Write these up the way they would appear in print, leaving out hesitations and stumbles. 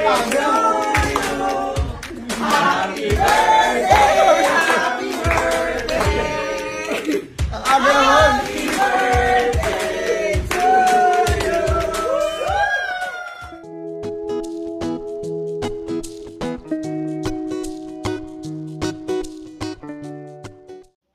Happy birthday! Happy birthday! Happy birthday to you!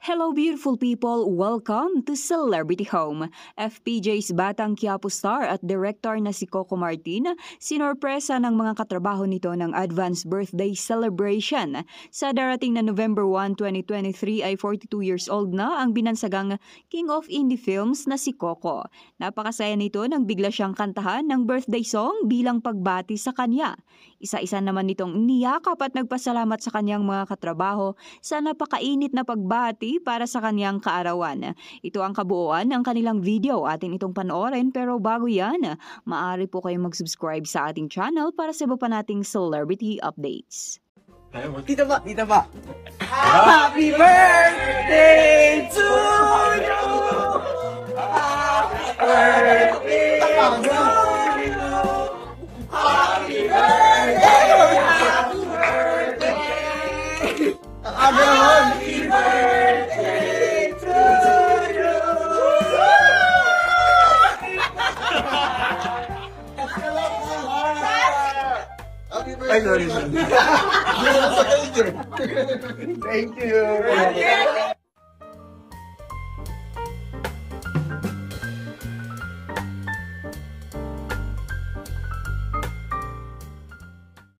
Hello beautiful people! Welcome to Celebrity Home. FPJ's Batang Quiapo star at director na si Coco Martin, sinorpresa ng mga katrabaho nito ng advance birthday celebration. Sa darating na November 1, 2023 ay 42 years old na ang binansagang King of Indie Films na si Coco. Napakasaya nito nang bigla siyang kantahan ng birthday song bilang pagbati sa kanya. Isa-isa naman nitong niyakap at nagpasalamat sa kanyang mga katrabaho sa napakainit na pagbati para sa kanyang kaarawan. Ito ang kabuuan ng kanilang video. Atin itong panoorin pero bago yan, maaari po kayong mag-subscribe sa ating channel para sa iba pa nating celebrity updates. Dito ba? Happy birthday to you! Happy birthday to you! Happy birthday! Happy birthday! Happy birthday to you! Ay, sorry. Thank you.